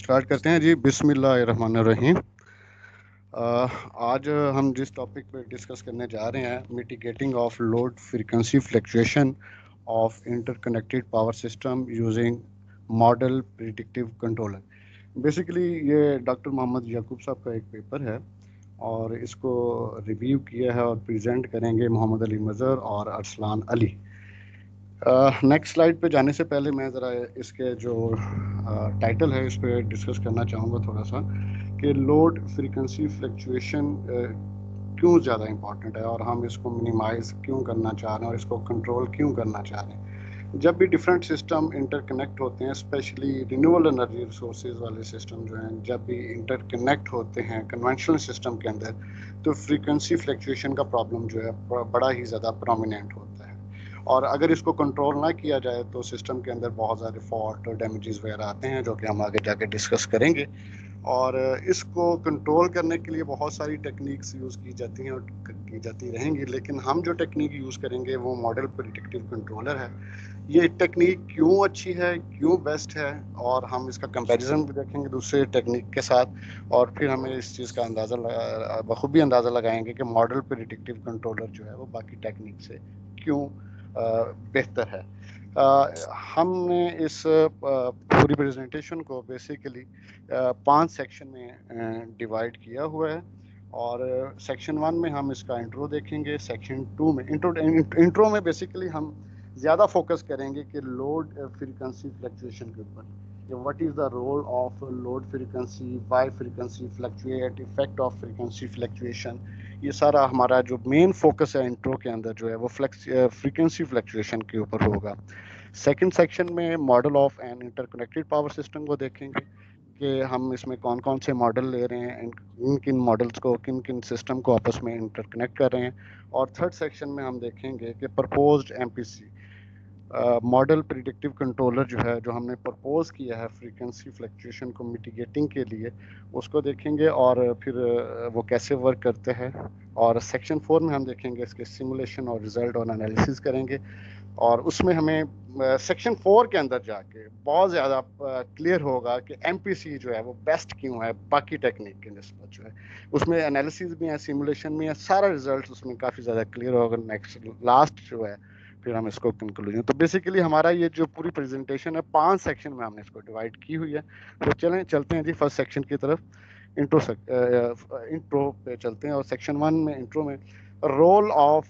Start करते हैं जी। बिस्मिल्लाहिर्रहमानिर्रहीम। आज हम जिस टॉपिक पे डिस्कस करने जा रहे हैं, mitigating of load frequency fluctuation of interconnected power system using model predictive controller. Basically ये डॉक्टर मोहम्मद याकूब साहब का एक पेपर है और इसको रिव्यू किया है और प्रेजेंट करेंगे मोहम्मद अली मज़हर और अरसलान अली। नेक्स्ट स्लाइड पे जाने से पहले मैं ज़रा इसके जो टाइटल है इस पर डिस्कस करना चाहूँगा थोड़ा सा कि लोड फ्रीक्वेंसी फ्लक्चुएशन क्यों ज़्यादा इम्पॉर्टेंट है और हम इसको मिनिमाइज़ क्यों करना चाह रहे हैं और इसको कंट्रोल क्यों करना चाह रहे हैं। जब भी डिफरेंट सिस्टम इंटरकनेक्ट होते हैं, स्पेशली रिन्यूएबल एनर्जी रिसोर्सेज वाले सिस्टम जो हैं, जब भी इंटरकनेक्ट होते हैं कन्वेंशनल सिस्टम के अंदर, तो फ्रीक्वेंसी फ्लक्चुएशन का प्रॉब्लम जो है बड़ा ही ज़्यादा प्रोमिनेंट होता है। और अगर इसको कंट्रोल ना किया जाए तो सिस्टम के अंदर बहुत सारे फॉल्ट और डैमेजेस वगैरह आते हैं, जो कि हम आगे जाके डिस्कस करेंगे। और इसको कंट्रोल करने के लिए बहुत सारी टेक्निक्स यूज़ की जाती हैं और की जाती रहेंगी, लेकिन हम जो टेक्निक यूज़ करेंगे वो मॉडल प्रिडिक्टिव कंट्रोलर है। ये टेक्निक क्यों अच्छी है, क्यों बेस्ट है, और हम इसका कंपैरिजन भी देखेंगे दूसरे टेक्निक के साथ, और फिर हमें इस चीज़ का बखूबी अंदाज़ा लगाएंगे कि मॉडल प्रिडिक्टिव कंट्रोलर जो है वो बाकी टेक्निक से क्यों बेहतर है। हमने इस पूरी प्रेजेंटेशन को बेसिकली 5 सेक्शन में डिवाइड किया हुआ है। और सेक्शन 1 में हम इसका इंट्रो देखेंगे। सेक्शन 2 में इंट्रो में बेसिकली हम ज़्यादा फोकस करेंगे कि लोड फ्रीक्वेंसी फ्लक्चुएशन के ऊपर, कि what is the role of load frequency, why frequency fluctuate, effect of frequency fluctuation. ये सारा हमारा जो मेन फोकस है इंट्रो के अंदर जो है वो फ्रीक्वेंसी फ्लक्चुएशन के ऊपर होगा। सेकंड सेक्शन में model of an interconnected power system को देखेंगे कि हम इसमें कौन कौन से मॉडल ले रहे हैं, किन किन मॉडल्स को, किन किन सिस्टम को आपस में इंटरकनेक्ट कर रहे हैं। और थर्ड सेक्शन में हम देखेंगे कि proposed MPC model predictive controller जो है, जो हमने प्रपोज किया है फ्रीक्वेंसी फ्लक्चुएशन को मिटिगेटिंग के लिए, उसको देखेंगे और फिर वो कैसे वर्क करते हैं। और सेक्शन 4 में हम देखेंगे इसके सिमुलेशन और रिजल्ट और एनालिसिस करेंगे। और उसमें हमें सेक्शन 4 के अंदर जाके बहुत ज़्यादा क्लियर होगा कि एमपीसी जो है वो बेस्ट क्यों है बाकी टेक्निक के निस्बत जो है। उसमें एनालिसिस भी है, सिमुलेशन भी है, सारा रिजल्ट उसमें काफ़ी ज़्यादा क्लियर होगा। नेक्स्ट लास्ट जो है फिर हम इसको कंक्लूजन। तो बेसिकली हमारा ये जो पूरी प्रेजेंटेशन है 5 सेक्शन में हमने इसको डिवाइड की हुई है। तो चलते हैं जी फर्स्ट सेक्शन की तरफ। इंट्रो पे चलते हैं और सेक्शन 1 में इंट्रो में रोल ऑफ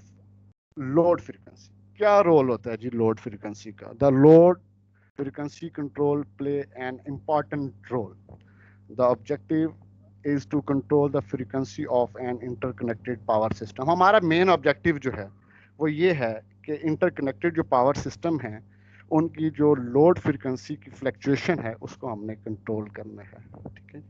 लोड फ्रीक्वेंसी। क्या रोल होता है जी लोड फ्रीक्वेंसी का? The load frequency control play an important role. The objective is to control the frequency of an interconnected power system. हमारा मेन ऑब्जेक्टिव जो है वो ये है कि इंटरकनेक्टेड जो पावर सिस्टम है उनकी जो लोड फ्रीक्वेंसी की फ्लक्चुएशन है उसको हमने कंट्रोल करना है। ठीक है।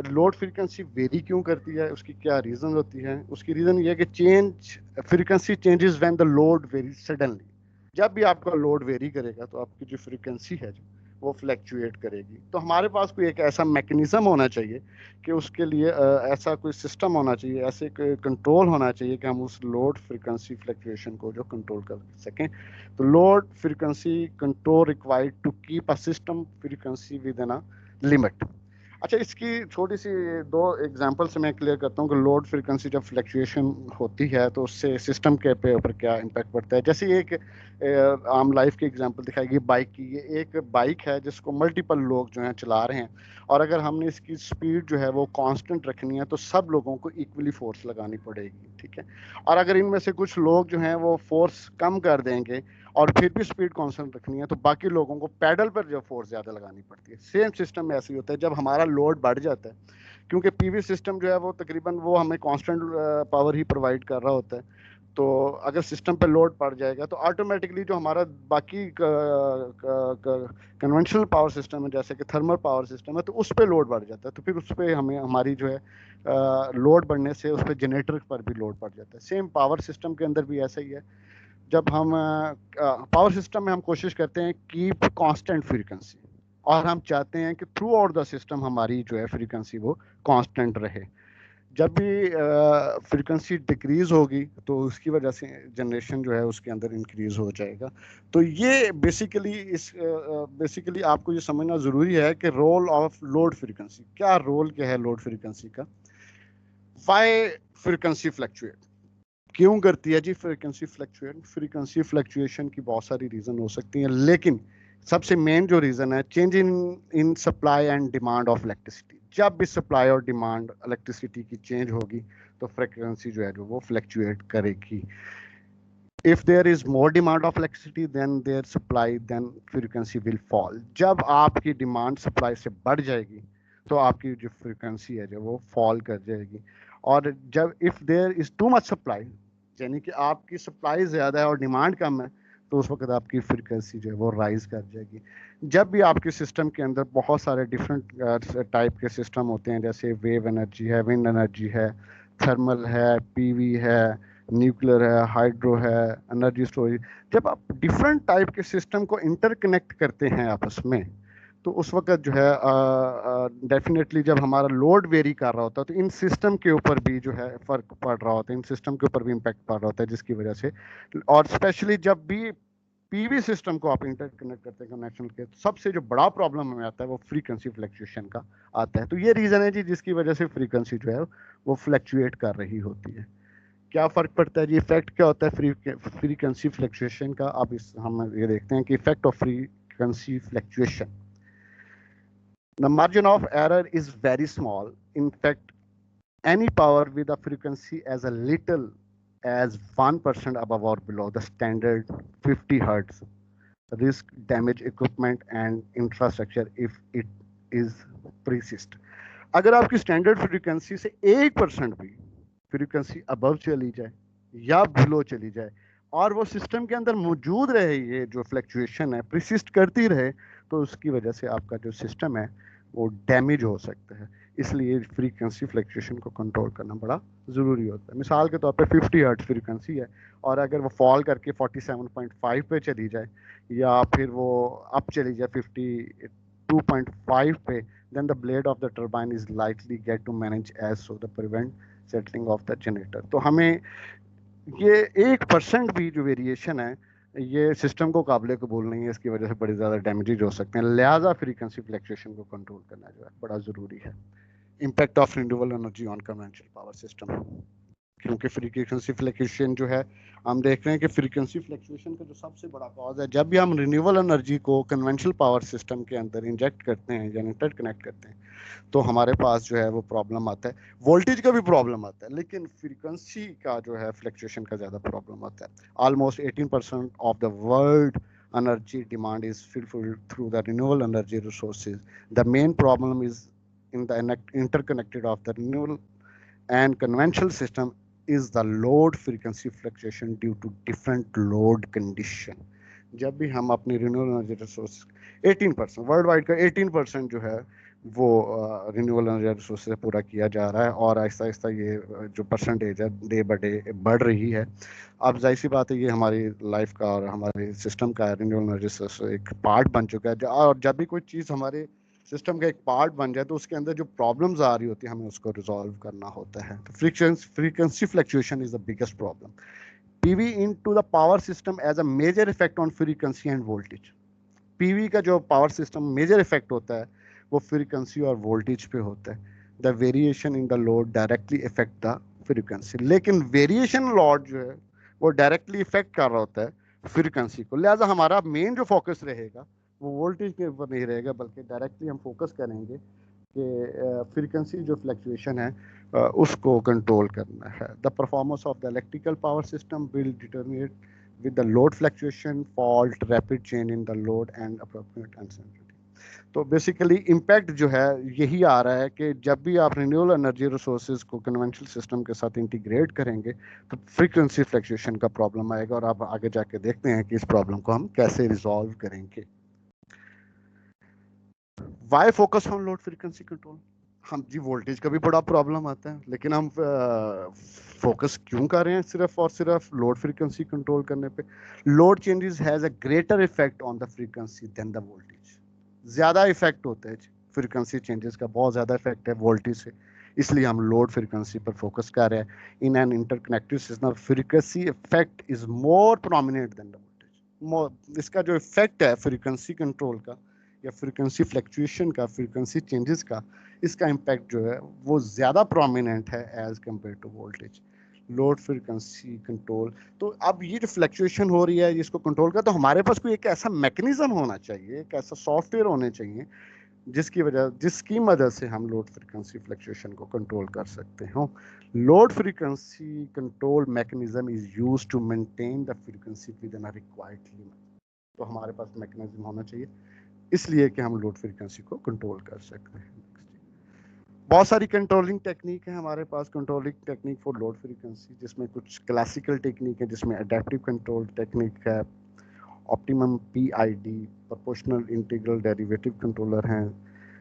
लोड फ्रीक्वेंसी वेरी क्यों करती है, उसकी क्या रीज़न होती है? उसकी रीज़न ये है कि frequency changes when the load very suddenly. जब भी आपका लोड वेरी करेगा तो आपकी जो फ्रीक्वेंसी है वो फ्लैक्चुएट करेगी। तो हमारे पास कोई एक ऐसा मैकेनिज्म होना चाहिए कि उसके लिए ऐसा कोई सिस्टम होना चाहिए, ऐसे कंट्रोल होना चाहिए कि हम उस लोड फ्रीक्वेंसी फ्लक्चुएशन को जो कंट्रोल कर सकें। तो load frequency control required to keep a system frequency within a limit. अच्छा, इसकी छोटी सी 2 एग्जांपल से मैं क्लियर करता हूँ कि लोड फ्रीक्वेंसी जब फ्लक्चुएशन होती है तो उससे सिस्टम के पे ऊपर क्या इम्पैक्ट पड़ता है। जैसे एक आम लाइफ की एग्जांपल दिखाएगी बाइक की। ये एक बाइक है जिसको मल्टीपल लोग जो हैं चला रहे हैं, और अगर हमने इसकी स्पीड जो है वो कांस्टेंट रखनी है तो सब लोगों को इक्वली फोर्स लगानी पड़ेगी। ठीक है। और अगर इनमें से कुछ लोग जो हैं वो फोर्स कम कर देंगे और फिर भी स्पीड कांस्टेंट रखनी है तो बाकी लोगों को पैडल पर जो फोर्स ज़्यादा लगानी पड़ती है। सेम सिस्टम में ऐसे ही होता है जब हमारा लोड बढ़ जाता है, क्योंकि पीवी सिस्टम जो है वो तकरीबन वो हमें कांस्टेंट पावर ही प्रोवाइड कर रहा होता है। तो अगर सिस्टम पे लोड पड़ जाएगा तो ऑटोमेटिकली जो हमारा बाकी कन्वेंशनल पावर सिस्टम है, जैसे कि थर्मल पावर सिस्टम है, तो उस पर लोड बढ़ जाता है। तो फिर उस पर हमें हमारी जो है लोड बढ़ने से उस पर जनरेटर पर भी लोड पड़ जाता है। सेम पावर सिस्टम के अंदर भी ऐसा ही है। जब हम पावर सिस्टम में हम कोशिश करते हैं कीप कांस्टेंट फ्रीक्वेंसी, और हम चाहते हैं कि थ्रू आउट द सिस्टम हमारी जो है फ्रीक्वेंसी वो कांस्टेंट रहे। जब भी फ्रीक्वेंसी डिक्रीज होगी तो उसकी वजह से जनरेशन जो है उसके अंदर इंक्रीज हो जाएगा। तो ये बेसिकली आपको ये समझना ज़रूरी है कि रोल ऑफ लोड फ्रीक्वेंसी, क्या रोल क्या है लोड फ्रीक्वेंसी का। वाई फ्रीक्वेंसी फ्लक्चुएट, क्यों करती है जी फ्रीक्वेंसी फ्लक्चुएट। फ्रीक्वेंसी फ्लक्चुएशन की बहुत सारी रीज़न हो सकती हैं, लेकिन सबसे मेन जो रीज़न है change in in supply and demand of electricity. जब भी सप्लाई और डिमांड इलेक्ट्रिसिटी की चेंज होगी तो फ्रीक्वेंसी जो है जो वो फ्लक्चुएट करेगी। If there is more demand of electricity than there supply, then frequency will fall. जब आपकी डिमांड सप्लाई से बढ़ जाएगी तो आपकी जो फ्रीक्वेंसी है जो वो फॉल कर जाएगी। और जब if there is too much supply, यानी कि आपकी सप्लाई ज़्यादा है और डिमांड कम है, तो उस वक्त आपकी फ्रीक्वेंसी जो है वो राइज कर जाएगी। जब भी आपके सिस्टम के अंदर बहुत सारे डिफरेंट टाइप के सिस्टम होते हैं, जैसे वेव एनर्जी है, विंड एनर्जी है, थर्मल है, पीवी है, न्यूक्लियर है, हाइड्रो है, एनर्जी स्टोरेज, जब आप डिफरेंट टाइप के सिस्टम को इंटरकनेक्ट करते हैं आपस में, तो उस वक्त जो है डेफिनेटली जब हमारा लोड वेरी कर रहा होता है तो इन सिस्टम के ऊपर भी जो है फर्क पड़ रहा होता है, इन सिस्टम के ऊपर भी इम्पैक्ट पड़ रहा होता है, जिसकी वजह से। और स्पेशली जब भी पीवी सिस्टम को आप इंटरकनेक्ट करते हैं कनेक्शन के, तो सबसे जो बड़ा प्रॉब्लम हमें आता है वो फ्रीक्वेंसी फ्लक्चुएशन का आता है। तो ये रीज़न है जी जिसकी वजह से फ्रीक्वेंसी जो है वो फ्लक्चुएट कर रही होती है। क्या फ़र्क पड़ता है जी, इफेक्ट क्या होता है फ्रीक्वेंसी फ्लक्चुएशन का। अब इस हम ये देखते हैं कि effect of frequency fluctuation. The margin of error is very small. In fact, any power with a frequency as a little as 1% above or below the standard 50 hertz risk damage equipment and infrastructure if it is persist. अगर आपकी standard frequency से 1% भी frequency above चली जाए या below चली जाए और वो सिस्टम के अंदर मौजूद रहे, ये जो फ्लक्चुएशन है प्रिसिस्ट करती रहे, तो उसकी वजह से आपका जो सिस्टम है वो डैमेज हो सकता है। इसलिए फ्रीक्वेंसी फ्लक्चुएशन को कंट्रोल करना बड़ा ज़रूरी होता है। मिसाल के तौर पे 50 हर्ट्ज फ्रीक्वेंसी है और अगर वो फॉल करके 47.5 पे चली जाए या फिर वो अप चली जाए 52.5 पे, then the blade of the turbine is likely get to manage as so the prevent settling of the generator। तो हमें ये 1% भी जो वेरिएशन है ये सिस्टम को काबिल कबूल नहीं है, इसकी वजह से बड़े ज़्यादा डैमेजेज हो सकते हैं। लिहाजा फ्रीक्वेंसी फ्लक्चुएशन को कंट्रोल करना जो है बड़ा ज़रूरी है। Impact of renewable energy on conventional power system. क्योंकि फ्रीक्वेंसी फ्लक्चुएशन जो है हम देख रहे हैं कि फ्रीक्वेंसी फ्लक्चुएशन का जो सबसे बड़ा कॉज है, जब भी हम रिन्यूएबल एनर्जी को कन्वेंशनल पावर सिस्टम के अंदर इंजेक्ट करते हैं या इंटरकनेक्ट करते हैं, तो हमारे पास जो है वो प्रॉब्लम आता है। वोल्टेज का भी प्रॉब्लम आता है, लेकिन फ्रीक्वेंसी का जो है फ्लक्चुएशन का ज़्यादा प्रॉब्लम आता है। Almost 18% of the world energy demand is fulfilled through the renewable energy resources. The main problem is in the interconnected of the renewable and conventional system is the load frequency fluctuation due to different load condition। जब भी हम अपनी renewable energy resource 18% world wide का 18% जो है वो renewable energy resource से पूरा किया जा रहा है, और आहिस्ता आहिस्ता ये जो परसेंटेज है डे बाय डे बढ़ रही है। अब जाहिर सी बात है ये हमारी लाइफ का और हमारे सिस्टम का रिन्यूएबल एनर्जी रिसोर्स एक पार्ट बन चुका है। और जब भी कोई चीज़ हमारे सिस्टम का एक पार्ट बन जाए तो उसके अंदर जो प्रॉब्लम्स आ रही होती है हमें उसको रिजॉल्व करना होता है। तो frequency fluctuation is the biggest problem. PV into the power system as a major effect on frequency and voltage. PV का जो पावर सिस्टम मेजर इफेक्ट होता है वो फ्रीक्वेंसी और वोल्टेज पे होता है। The variation in the load directly effect the frequency, लेकिन वेरिएशन लोड जो है वो डायरेक्टली इफेक्ट कर रहा होता है फ्रीक्वेंसी को। लिहाजा हमारा मेन जो फोकस रहेगा वो वोल्टेज के ऊपर नहीं रहेगा, बल्कि डायरेक्टली हम फोकस करेंगे कि फ्रीक्वेंसी जो फ्लक्चुएशन है उसको कंट्रोल करना है। The performance of the electrical power system will determinate with the load fluctuation, fault, rapid change in the load and appropriate uncertainty। तो बेसिकली इम्पैक्ट जो है यही आ रहा है कि जब भी आप रिन्यूएबल एनर्जी रिसोर्सेज को कन्वेंशनल सिस्टम के साथ इंटीग्रेट करेंगे तो फ्रीक्वेंसी फ्लक्चुएशन का प्रॉब्लम आएगा, और आप आगे जाके देखते हैं कि इस प्रॉब्लम को हम कैसे रिजॉल्व करेंगे। Why focus on load frequency control. हम जी वोल्टेज का भी बड़ा प्रॉब्लम आता है, लेकिन हम फोकस क्यों कर रहे हैं सिर्फ और सिर्फ लोड फ्रीक्वेंसी कंट्रोल करने पे। Load changes has a greater effect on the frequency than the voltage. ज़्यादा इफेक्ट होता है फ्रीक्वेंसी चेंजेस का, बहुत ज़्यादा इफेक्ट है वोल्टेज से। इसलिए हम लोड फ्रीक्वेंसी पर फोकस कर रहे हैं। In an interconnected system frequency effect is more prominent than the voltage. इसका जो इफेक्ट है फ्रीक्वेंसी कंट्रोल का या फ्रीक्वेंसी फ्लक्चुएशन का, फ्रीक्वेंसी चेंजेस का, इसका इम्पैक्ट जो है वो ज़्यादा प्रोमिनेंट है as compare to voltage. Load frequency control, तो अब ये जो फ्लक्चुएशन हो रही है इसको कंट्रोल का, तो हमारे पास कोई एक ऐसा मैकेनिज्म होना चाहिए, एक ऐसा सॉफ्टवेयर होने चाहिए जिसकी मदद से हम लोड फ्रीक्वेंसी फ्लक्चुएशन को कंट्रोल कर सकते हो। Load frequency control mechanism is used to maintain the frequency within a required limit. तो हमारे पास मैकेनिज्म होना चाहिए इसलिए कि हम लोड फ्रीक्वेंसी को कंट्रोल कर सकते हैं। बहुत सारी कंट्रोलिंग टेक्निक है हमारे पास, controlling technique for load frequency, जिसमें कुछ क्लासिकल टेक्निक है, जिसमें अडेप्टिव कंट्रोल टेक्निक है, optimum PID, proportional integral derivative controller हैं,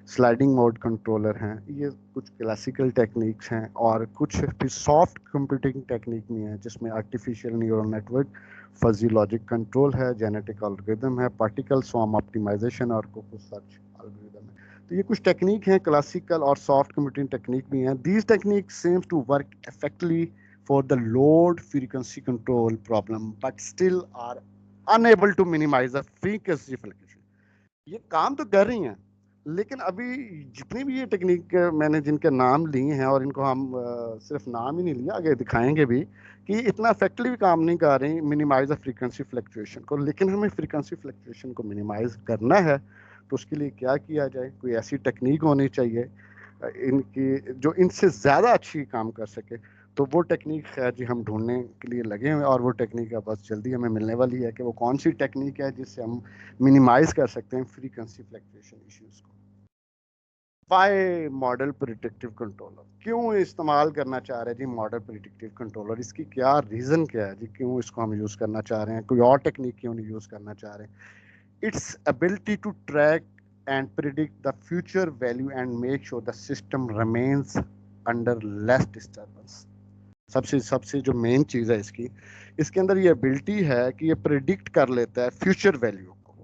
स्लाइडिंग मोड कंट्रोलर हैं। ये कुछ क्लासिकल टेक्निक्स हैं, और कुछ भी सॉफ्ट कंप्यूटिंग टेक्निक में है, जिसमें artificial neural network, fuzzy logic control है, जेनेटिक एल्गोरिथम है, पार्टिकल स्वॉर्म ऑप्टिमाइजेशन और कोको सर्च एल्गोरिथम है। तो ये कुछ टेक्निक हैं, क्लासिकल और सॉफ्ट कंप्यूटिंग टेक्निक भी हैं। These technique seems to work effectively for the load frequency control problem but still are unable to minimise the frequency fluctuation. ये काम तो कर रही हैं, लेकिन अभी जितनी भी ये टेक्निक मैंने जिनके नाम लिए हैं, और इनको हम सिर्फ नाम ही नहीं लिया, आगे दिखाएंगे भी कि इतना इफेक्टिवली काम नहीं कर रही मिनिमाइज द फ्रीक्वेंसी फ्लक्चुएशन को। लेकिन हमें फ्रीक्वेंसी फ्लक्चुएशन को मिनिमाइज करना है, तो उसके लिए क्या किया जाए? कोई ऐसी टेक्निक होनी चाहिए इनकी जो इनसे ज़्यादा अच्छी काम कर सके। तो वो टेक्निक है जी हम ढूंढने के लिए लगे हुए हैं, और वो टेक्निक बस जल्दी हमें मिलने वाली है कि वो कौन सी टेक्निक है जिससे हम मिनिमाइज कर सकते हैं फ्रीक्वेंसी फ्लक्चुएशन इश्यूज को। वाई मॉडल प्रिडिक्टिव कंट्रोलर, क्यों इस्तेमाल करना चाह रहे हैं जी मॉडल प्रिडिक्टिव कंट्रोलर? इसकी क्या रीज़न क्या है जी, क्यों इसको हम यूज़ करना चाह रहे हैं? कोई और टेक्निक क्यों नहीं यूज़ करना चाह रहे हैं? Its ability to track and predict the future value and make sure the system remains under less disturbance। सबसे सबसे जो मेन चीज़ है इसके अंदर ये एबिलिटी है कि ये प्रिडिक्ट कर लेता है फ्यूचर वैल्यू को,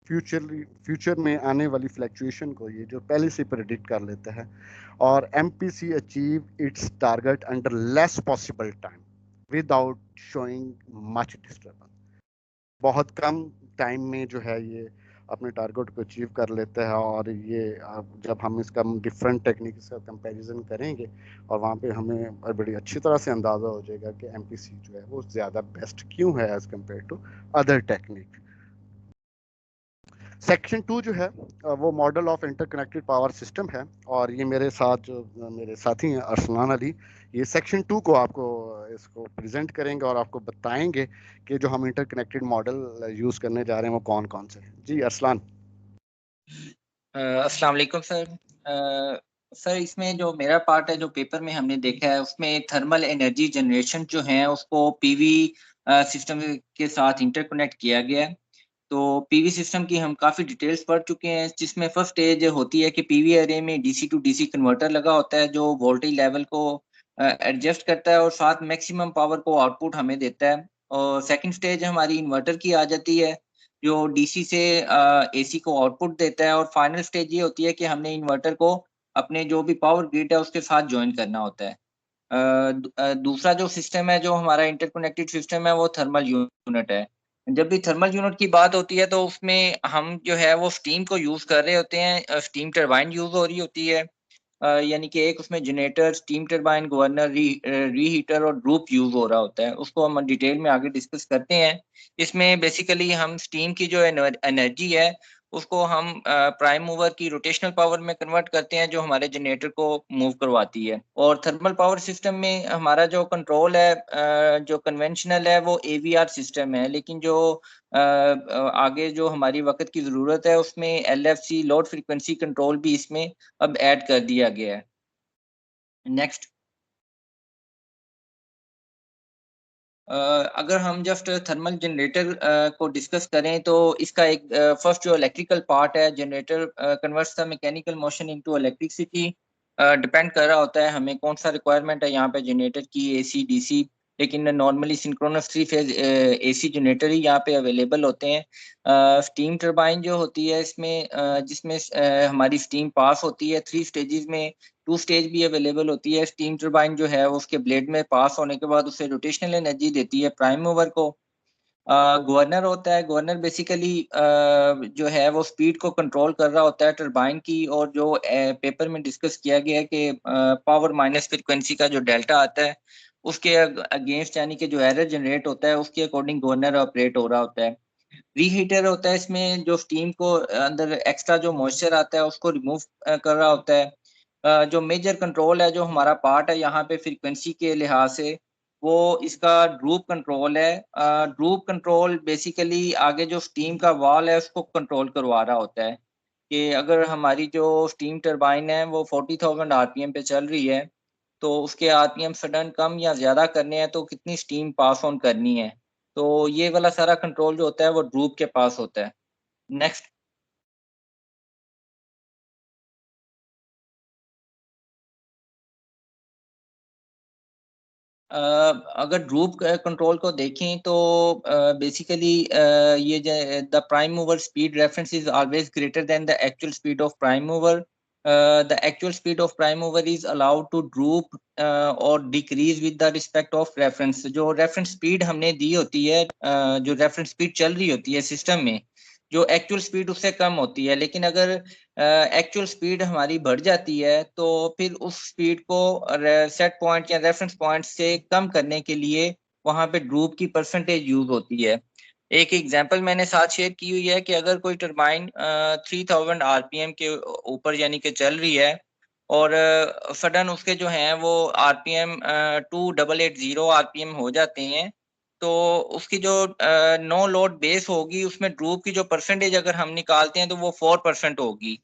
फ्यूचर में आने वाली फ्लक्चुएशन को ये जो पहले से प्रिडिक्ट कर लेता है। और MPC achieve it's target under less possible time without showing much disturbance. बहुत कम टाइम में जो है ये अपने टारगेट को अचीव कर लेता है। और ये जब हम इसका डिफरेंट टेक्निक का कंपैरिजन करेंगे, और वहाँ पे हमें बड़ी अच्छी तरह से अंदाज़ा हो जाएगा कि एमपीसी जो है वो ज़्यादा बेस्ट क्यों है as compare to other technique. Section 2 जो है वो model of interconnected power system है, और ये मेरे साथ जो मेरे साथी हैं अरसलान अली, ये सेक्शन 2 को आपको इसको प्रेजेंट करेंगे और आपको बताएंगे कि जो हम इंटरकनेक्टेड मॉडल यूज़ करने जा रहे हैं वो कौन कौन से हैं। जी अरसलान। अस्सलाम वालेकुम सर। सर इसमें जो मेरा पार्ट है, जो पेपर में हमने देखा है, उसमें थर्मल एनर्जी जनरेशन जो है उसको पीवी सिस्टम के साथ इंटरकनेक्ट किया गया है। तो पीवी सिस्टम की हम काफ़ी डिटेल्स पढ़ चुके हैं, जिसमें फर्स्ट स्टेज होती है कि पीवी अरे में डीसी टू डीसी कन्वर्टर लगा होता है जो वोल्टेज लेवल को एडजस्ट करता है और साथ मैक्सिमम पावर को आउटपुट हमें देता है। और सेकंड स्टेज हमारी इन्वर्टर की आ जाती है जो डीसी से एसी को आउटपुट देता है। और फाइनल स्टेज ये होती है कि हमने इन्वर्टर को अपने जो भी पावर ग्रिड है उसके साथ जॉइन करना होता है। दूसरा जो सिस्टम है, जो हमारा इंटरकनेक्टेड सिस्टम है, वो थर्मल यूनिट है। जब भी थर्मल यूनिट की बात होती है तो उसमें हम जो है वो स्टीम को यूज़ कर रहे होते हैं, स्टीम टरबाइन यूज़ हो रही होती है। यानी कि एक उसमें generator, steam turbine, governor, reheater और ड्रूप यूज़ हो रहा होता है। उसको हम डिटेल में आगे डिस्कस करते हैं। इसमें बेसिकली हम स्टीम की जो एनर्जी है उसको हम प्राइम मूवर की रोटेशनल पावर में कन्वर्ट करते हैं, जो हमारे जनरेटर को मूव करवाती है। और थर्मल पावर सिस्टम में हमारा जो कंट्रोल है, जो कन्वेंशनल है, वो एवीआर सिस्टम है। लेकिन जो आगे जो हमारी वक़्त की ज़रूरत है उसमें एलएफसी, लोड फ्रीक्वेंसी कंट्रोल भी इसमें अब ऐड कर दिया गया है। नेक्स्ट। अगर हम जस्ट थर्मल जनरेटर को डिस्कस करें तो इसका एक फर्स्ट जो इलेक्ट्रिकल पार्ट है, generator converts the mechanical motion into electricity. Depend कर रहा होता है हमें कौन सा रिक्वायरमेंट है यहाँ पे जनरेटर की, एसी, डीसी। लेकिन normally synchronous three phase AC generator ही यहाँ पे अवेलेबल होते हैं। स्टीम टरबाइन जो होती है इसमें जिसमें हमारी स्टीम पास होती है 3 स्टेजेस में, 2 स्टेज भी अवेलेबल होती है। स्टीम टरबाइन जो है उसके ब्लेड में पास होने के बाद उसे रोटेशनल एनर्जी देती है प्राइम मूवर को। गवर्नर होता है, गवर्नर बेसिकली जो है वो स्पीड को कंट्रोल कर रहा होता है टरबाइन की, और जो पेपर में डिस्कस किया गया है कि पावर माइनस फ्रिक्वेंसी का जो डेल्टा आता है उसके अगेंस्ट यानी कि जो एरर जनरेट होता है उसके अकॉर्डिंग गवर्नर ऑपरेट हो रहा होता है। रीहीटर होता है इसमें जो स्टीम को अंदर एक्स्ट्रा जो मॉइस्चर आता है उसको रिमूव कर रहा होता है। जो मेजर कंट्रोल है जो हमारा पार्ट है यहाँ पे फ्रीक्वेंसी के लिहाज से, वो इसका ड्रूप कंट्रोल है। ड्रूप कंट्रोल बेसिकली आगे जो स्टीम का वॉल है उसको कंट्रोल करवा रहा होता है कि अगर हमारी जो स्टीम टरबाइन है वो 40,000 आरपीएम पे चल रही है, तो उसके आरपीएम सडन कम या ज़्यादा करने हैं तो कितनी स्टीम पास ऑन करनी है। तो ये वाला सारा कंट्रोल जो होता है वो ड्रूप के पास होता है। नेक्स्ट। अगर ड्रूप कंट्रोल को देखें तो बेसिकली ये the prime mover speed reference is always greater than the actual speed of prime mover. The actual speed of prime mover is allowed to droop और decrease with the respect of reference. जो reference speed हमने दी होती है, जो reference speed चल रही होती है सिस्टम में, जो एक्चुअल स्पीड उससे कम होती है, लेकिन अगर एक्चुअल स्पीड हमारी बढ़ जाती है तो फिर उस स्पीड को सेट पॉइंट या रेफरेंस पॉइंट से कम करने के लिए वहां पे ड्रूप की परसेंटेज यूज होती है। एक एग्जांपल मैंने साथ शेयर की हुई है कि अगर कोई टरबाइन 3000 आरपीएम के ऊपर यानी कि चल रही है, और सडन उसके जो हैं वो आरपीएम 2880 आरपीएम हो जाते हैं, तो उसकी जो नो लोड बेस होगी उसमें ड्रूप की जो परसेंटेज अगर हम निकालते हैं तो वो 4% होगी।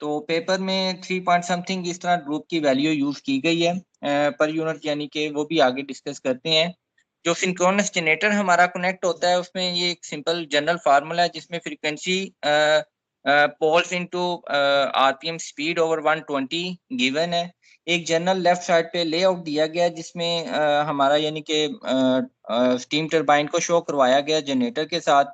तो पेपर में 3 पॉइंट समथिंग इस तरह ग्रुप की वैल्यू यूज की गई है पर यूनिट, यानी कि वो भी आगे डिस्कस करते हैं। जो सिंक्रोनस जनरेटर हमारा कनेक्ट होता है उसमें ये एक सिंपल जनरल फार्मूला है जिसमें frequency poles into RPM speed over 120 given है। एक जनरल लेफ्ट साइड पे लेआउट दिया गया है जिसमें हमारा यानी कि स्टीम टरबाइन को शो करवाया गया जनरेटर के साथ,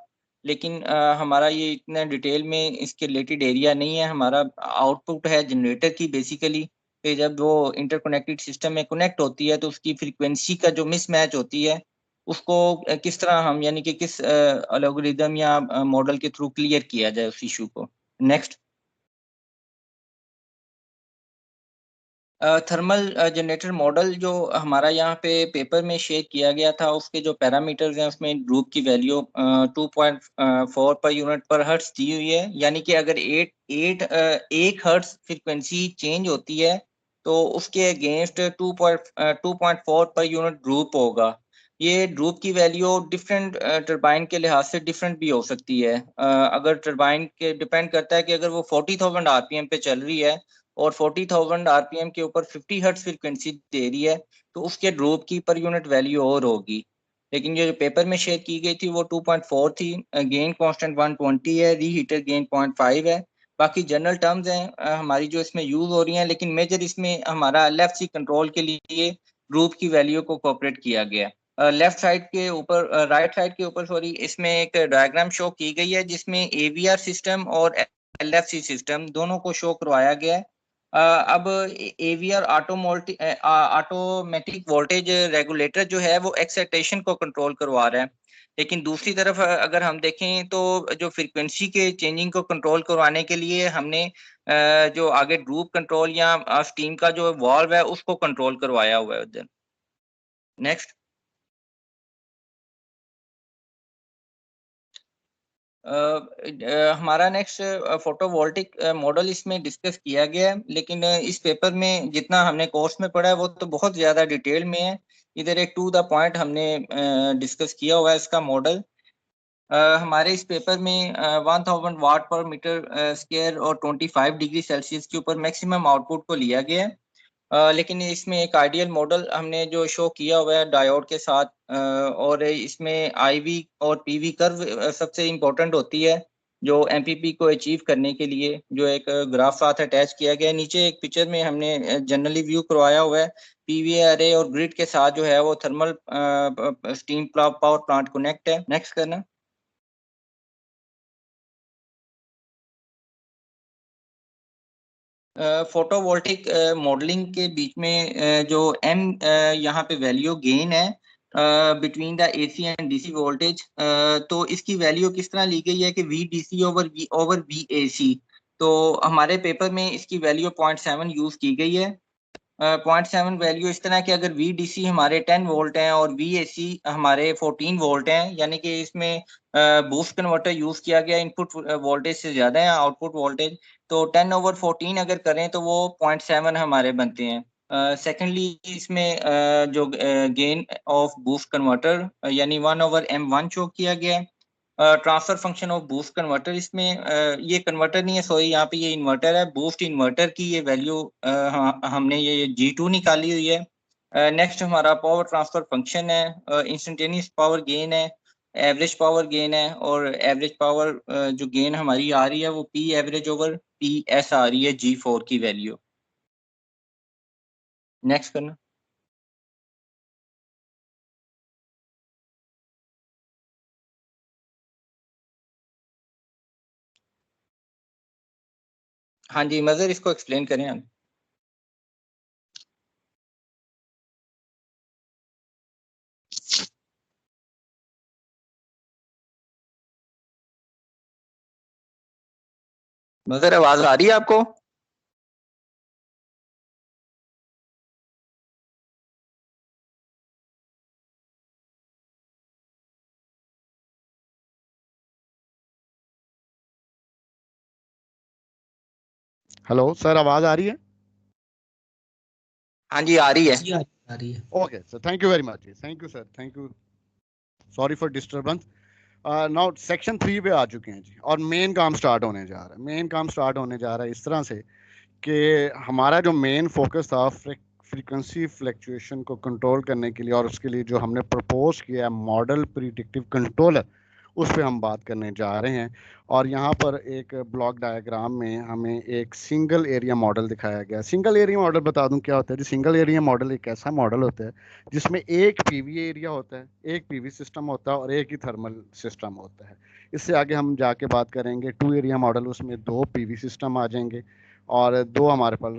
लेकिन हमारा ये इतना डिटेल में इसके रिलेटेड एरिया नहीं है। हमारा आउटपुट है जनरेटर की बेसिकली, कि जब वो इंटरकनेक्टेड सिस्टम में कनेक्ट होती है तो उसकी फ्रीक्वेंसी का जो मिसमैच होती है उसको किस तरह हम यानी कि किस एल्गोरिदम या मॉडल के थ्रू क्लियर किया जाए उस इशू को। नेक्स्ट। थर्मल जनरेटर मॉडल जो हमारा यहाँ पे पेपर में शेयर किया गया था उसके जो पैरामीटर्स हैं उसमें ड्रूप की वैल्यू 2.4 पर यूनिट पर हर्ट्ज दी हुई है, यानी कि अगर 1 हर्ट्ज फ्रीक्वेंसी चेंज होती है तो उसके अगेंस्ट 2.4 पर यूनिट ड्रूप होगा। ये ड्रूप की वैल्यू डिफरेंट टरबाइन के लिहाज से डिफरेंट भी हो सकती है। अगर टरबाइन के डिपेंड करता है कि अगर वो 40,000 आरपीएम पे चल रही है और 40,000 आरपीएम के ऊपर 50 हर्ट्ज फ्रीक्वेंसी दे रही है तो उसके ड्रॉप की पर यूनिट वैल्यू और होगी। लेकिन ये जो पेपर में शेयर की गई थी वो 2.4 थी। गेन कांस्टेंट 120 है, रीहीटर गेन 0.5 है। बाकी जनरल टर्म्स हैं हमारी जो इसमें यूज हो रही हैं, लेकिन मेजर इसमें हमारा लेफ्ट सी कंट्रोल के लिए ड्रॉप की वैल्यू को कॉपरेट किया गया है। लेफ्ट साइड के ऊपर राइट साइड के ऊपर सॉरी, इसमें एक डायग्राम शो की गई है जिसमें एवीआर सिस्टम और एलएफसी सिस्टम दोनों को शो करवाया गया है। अब एवीआर ऑटोमेटिक वोल्टेज रेगुलेटर जो है वो एक्साइटेशन को कंट्रोल करवा रहा है, लेकिन दूसरी तरफ अगर हम देखें तो जो फ्रीक्वेंसी के चेंजिंग को कंट्रोल करवाने के लिए हमने जो आगे ड्रूप कंट्रोल या स्टीम का जो वॉल्व है उसको कंट्रोल करवाया हुआ है उधर। नेक्स्ट। हमारा नेक्स्ट फोटोवोल्टिक मॉडल इसमें डिस्कस किया गया है, लेकिन इस पेपर में जितना हमने कोर्स में पढ़ा है वो तो बहुत ज़्यादा डिटेल में है। इधर एक टू द पॉइंट हमने डिस्कस किया हुआ है इसका मॉडल। हमारे इस पेपर में 1000 वाट पर मीटर स्क्वायर और 25 डिग्री सेल्सियस के ऊपर मैक्सिमम आउटपुट को लिया गया है। लेकिन इसमें एक आइडियल मॉडल हमने जो शो किया हुआ है डायोड के साथ, और इसमें आईवी और पीवी कर्व सबसे इम्पोर्टेंट होती है। जो एमपीपी को अचीव करने के लिए जो एक ग्राफ साथ अटैच किया गया है। नीचे एक पिक्चर में हमने जनरली व्यू करवाया हुआ है पीवी अरे और ग्रिड के साथ जो है वो thermal steam power plant connect है। नेक्स्ट करना। फोटोवोल्टिक मॉडलिंग के बीच में जो एम यहाँ पे वैल्यू गेन है between the AC and DC voltage, तो इसकी वैल्यू किस तरह ली गई है कि V DC over V AC. तो हमारे पेपर में इसकी वैल्यू 0.7 यूज की गई है। 0.7 वैल्यू इस तरह कि अगर वी डी सी हमारे 10 वोल्ट हैं और वी ए सी हमारे 14 वोल्ट हैं, यानी कि इसमें बूस्ट कन्वर्टर यूज किया गया इनपुट वोल्टेज से ज्यादा है आउटपुट वोल्टेज। तो 10/14 अगर करें तो वो 0.7 हमारे बनते हैं। सेकेंडली इसमें जो गेन ऑफ बूस्ट कन्वर्टर यानी 1/M1 शो किया गया है। Transfer function of boost converter, इसमें ये कन्वर्टर नहीं है, सॉरी, यहाँ पे ये इन्वर्टर है। बूस्ट इन्वर्टर की ये वैल्यू हमने ये G2 निकाली हुई है। नेक्स्ट हमारा पावर ट्रांसफर फंक्शन है, इंस्टेंटेनियस पावर गेन है, एवरेज पावर गेन है, और एवरेज पावर जो गेन हमारी आ रही है वो P average over P S आ रही है G4 की वैल्यू। नेक्स्ट करना। हाँ जी मजर, इसको एक्सप्लेन करें आप। मजर आवाज आ रही है आपको? हेलो सर, आवाज आ रही है? हाँ जी आ रही है। आ रही है। Okay sir, thank you very much. Thank you sir, thank you. Sorry for disturbance. Now section 3 पे आ चुके हैं जी, और मेन काम स्टार्ट होने जा रहा है। मेन काम स्टार्ट होने जा रहा है इस तरह से कि हमारा जो मेन फोकस था फ्रीक्वेंसी फ्लक्चुएशन को कंट्रोल करने के लिए, और उसके लिए जो हमने प्रपोज किया है मॉडल प्रिडिक्टिव कंट्रोलर, उस पर हम बात करने जा रहे हैं। और यहाँ पर एक ब्लॉक डायग्राम में हमें एक सिंगल एरिया मॉडल दिखाया गया। सिंगल एरिया मॉडल बता दूं क्या होता है जी। सिंगल एरिया मॉडल एक ऐसा मॉडल होता है जिसमें एक पीवी एरिया होता है, एक पीवी सिस्टम होता है, और एक ही थर्मल सिस्टम होता है। इससे आगे हम जाके बात करेंगे टू एरिया मॉडल, उसमें दो पीवी सिस्टम आ जाएंगे और दो हमारे पास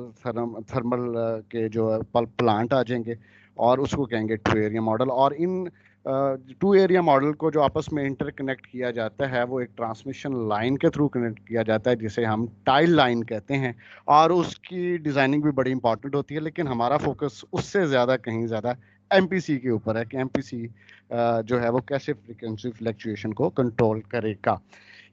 थर्मल के जो प्लांट आ जाएंगे, और उसको कहेंगे टू एरिया मॉडल। और इन टू एरिया मॉडल को जो आपस में इंटरकनेक्ट किया जाता है वो एक ट्रांसमिशन लाइन के थ्रू कनेक्ट किया जाता है, जिसे हम टाइल लाइन कहते हैं। और उसकी डिज़ाइनिंग भी बड़ी इंपॉर्टेंट होती है, लेकिन हमारा फोकस उससे ज़्यादा कहीं ज़्यादा एमपीसी के ऊपर है कि एमपीसी जो है वो कैसे फ्रीक्वेंसी फ्लक्चुएशन को कंट्रोल करेगा।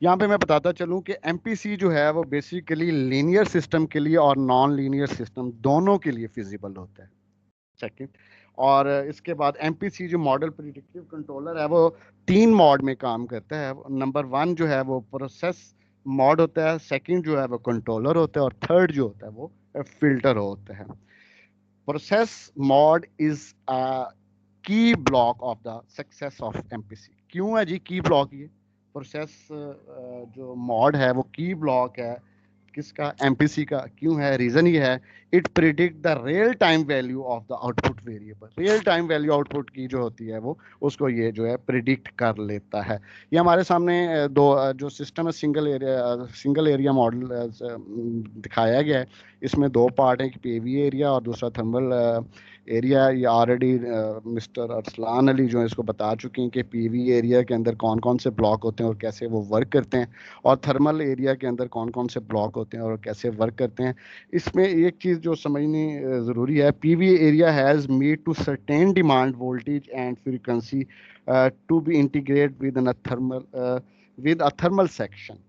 यहाँ पे मैं बताता चलूँ कि एमपीसी जो है वो बेसिकली लीनियर सिस्टम के लिए और नॉन लीनियर सिस्टम दोनों के लिए फिजिबल होता है। सेकंड, और इसके बाद एमपीसी जो मॉडल प्रिडिक्टिव कंट्रोलर है वो 3 मॉड में काम करता है। नंबर 1 जो है वो प्रोसेस मॉड होता है, सेकंड जो है वो कंट्रोलर होता है, और थर्ड जो होता है वो फिल्टर होता है। प्रोसेस मॉड इज की block of the success of MPC. क्यों है जी की ब्लॉक? ये प्रोसेस जो मॉड है वो की ब्लॉक है किसका? एमपीसी का। क्यों है? रीजन ये है, it predict the real time value of the output variable. Real time value output की जो होती है वो उसको ये जो है प्रिडिक्ट कर लेता है। ये हमारे सामने दो जो सिस्टम है सिंगल एरिया मॉडल दिखाया गया है। इसमें दो पार्ट है, एक पीवी एरिया और दूसरा थर्मल एरिया। ये ऑलरेडी मिस्टर अरसलान अली जो है इसको बता चुके हैं कि पीवी एरिया के अंदर कौन कौन से ब्लॉक होते हैं और कैसे वो वर्क करते हैं, और थर्मल एरिया के अंदर कौन कौन से ब्लॉक होते हैं और कैसे वर्क करते हैं। इसमें एक चीज़ जो समझनी ज़रूरी है, PV area has meet to certain demand voltage and frequency to be integrate with a thermal section.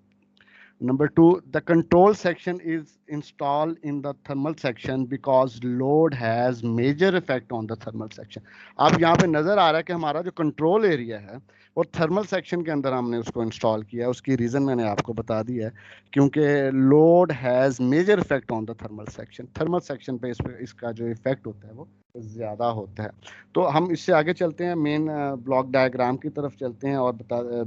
Number two, the control section is installed in the thermal section because load has major effect on the thermal section. अब यहाँ पे नज़र आ रहा है कि हमारा जो control area है वो थर्मल सेक्शन के अंदर हमने उसको इंस्टॉल किया है। उसकी रीज़न मैंने आपको बता दी है, क्योंकि load has major effect on the thermal section. Thermal section पे इसका जो इफेक्ट होता है वो ज़्यादा होता है। तो हम इससे आगे चलते हैं, मेन ब्लॉक डायग्राम की तरफ चलते हैं और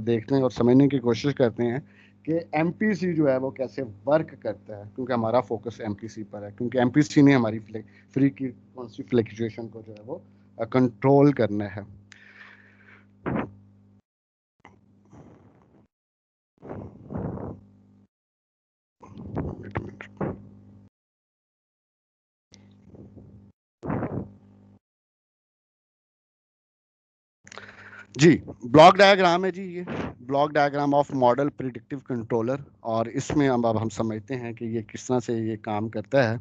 देखते हैं और समझने की कोशिश करते हैं कि एमपीसी जो है वो कैसे वर्क करता है, क्योंकि हमारा फोकस एमपीसी पर है, क्योंकि एमपीसी ने हमारी फ्रीक्वेंसी फ्लक्चुएशन को जो है वो कंट्रोल करना है। जी, ब्लॉक डायग्राम है जी, ये block diagram of model predictive controller, और इसमें अब हम समझते हैं कि ये किस तरह से ये काम करता है।